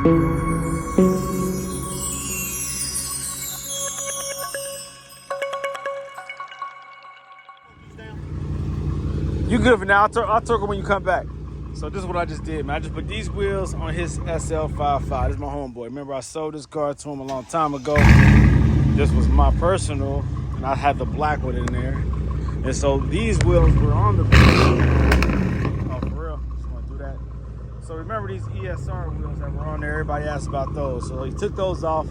You good for now. I'll talk when you come back. So this is what I just did, man. I just put these wheels on his SL55. This is my homeboy. Remember, I sold this car to him a long time ago. This was my personal, and I had the black one in there. And so these wheels were on the oh, for real? Just want to do that. So remember these ESR wheels that were on there? Everybody asked about those. So he took those off.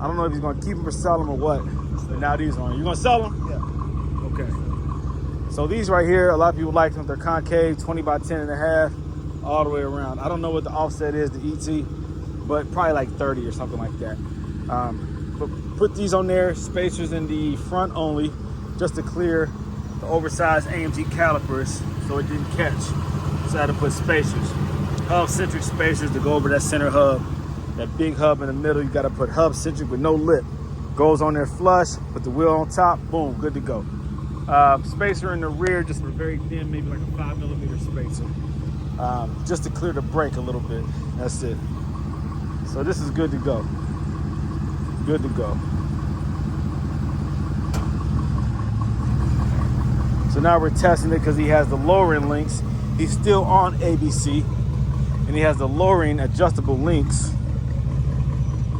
I don't know if he's going to keep them or sell them or what. But now these are on. You going to sell them? Yeah. Okay. So these right here, a lot of people like them. They're concave, 20x10.5, all the way around. I don't know what the offset is, the ET, but probably like 30 or something like that. But put these on there, spacers in the front only, just to clear the oversized AMG calipers so it didn't catch. So I had to put spacers, hub-centric spacers to go over that center hub. That big hub in the middle, you gotta put hub-centric with no lip. Goes on there flush, put the wheel on top, boom, good to go. Spacer in the rear, just a very thin, maybe like a 5mm spacer, just to clear the brake a little bit. That's it. So this is good to go. Good to go. So now we're testing it because he has the lowering links. He's still on ABC, and he has the lowering adjustable links.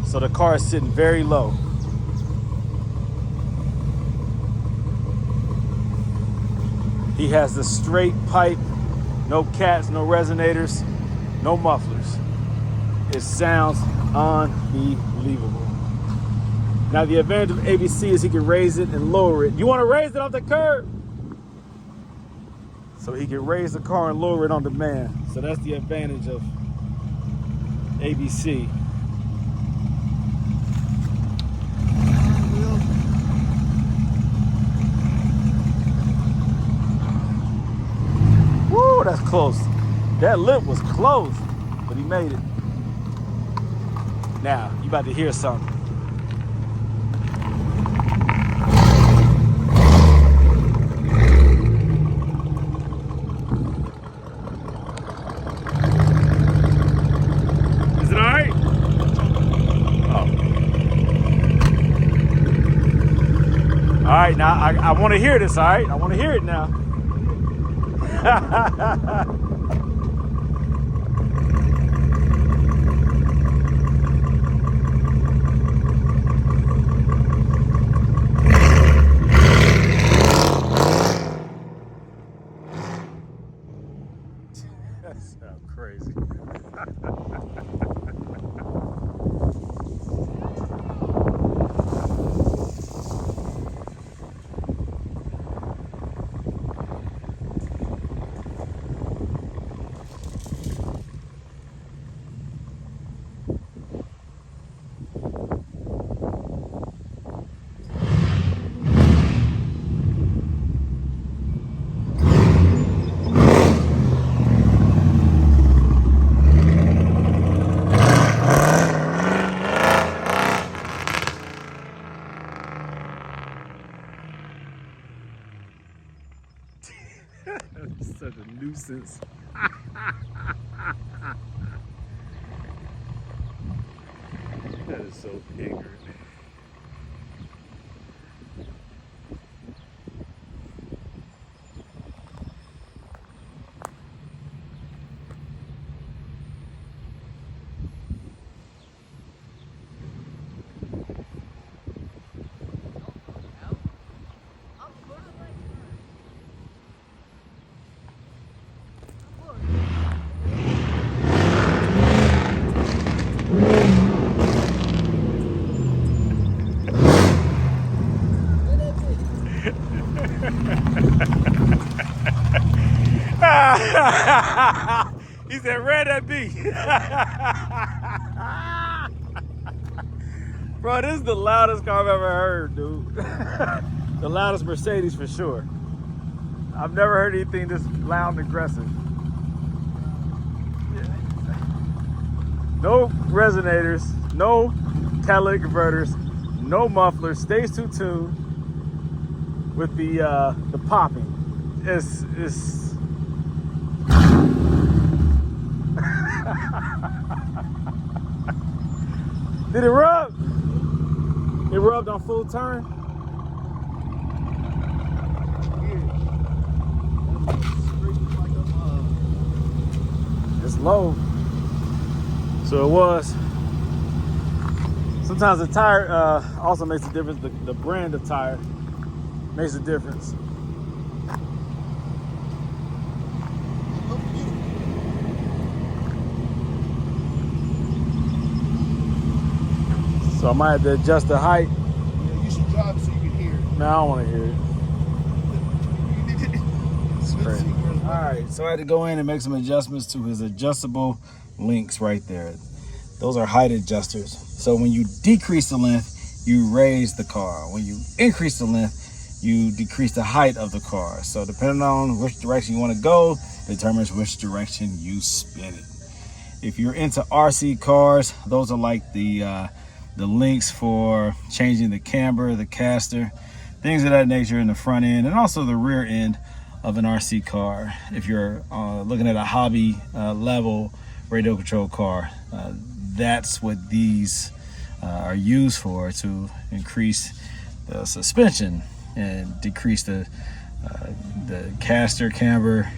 So the car is sitting very low. He has the straight pipe, no cats, no resonators, no mufflers. It sounds unbelievable. Now the advantage of ABC is he can raise it and lower it. You want to raise it off the curb? So he can raise the car and lower it on demand. So that's the advantage of ABC. Woo, that's close. That lip was close, but he made it. Now, you about to hear something. Is it all right? Oh. All right, now I want to hear this, all right? I want to hear it now. That sounds crazy. That's such a nuisance. That is so ignorant. He said, "Red that B." Bro, this is the loudest car I've ever heard, dude. The loudest Mercedes for sure. I've never heard anything this loud and aggressive. No resonators, no catalytic converters, no mufflers. Stays too tuned with the popping. It's Did it rub? It rubbed on full turn? It's low. So it was. Sometimes the tire also makes a difference. The brand of tire makes a difference. So I might have to adjust the height. Yeah, you should drive so you can hear it. No, I don't want to hear it. It's crazy. All right, so I had to go in and make some adjustments to his adjustable links right there. Those are height adjusters. So when you decrease the length, you raise the car. When you increase the length, you decrease the height of the car. So depending on which direction you want to go, determines which direction you spin it. If you're into RC cars, those are like the links for changing the camber, the caster, things of that nature in the front end, and also the rear end of an RC car. If you're looking at a hobby level radio control car, that's what these are used for, to increase the suspension and decrease the caster, camber,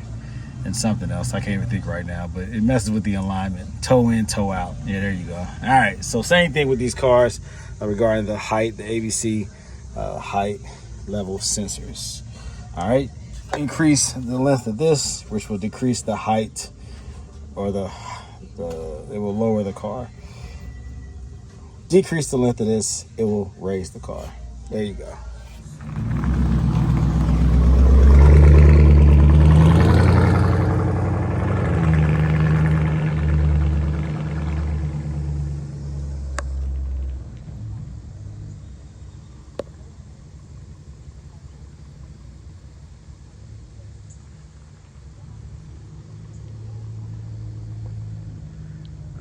and something else. I can't even think right now, but it messes with the alignment. Toe in, toe out. Yeah, there you go. All right, so same thing with these cars regarding the height, the ABC height level sensors. All right, increase the length of this, which will decrease the height, or it will lower the car. Decrease the length of this, it will raise the car. There you go.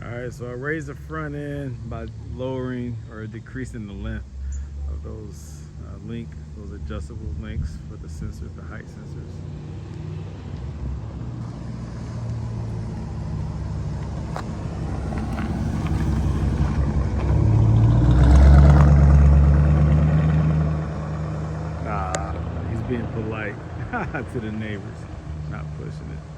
All right, so I raised the front end by lowering or decreasing the length of those those adjustable links for the sensors, the height sensors. Nah, he's being polite to the neighbors, not pushing it.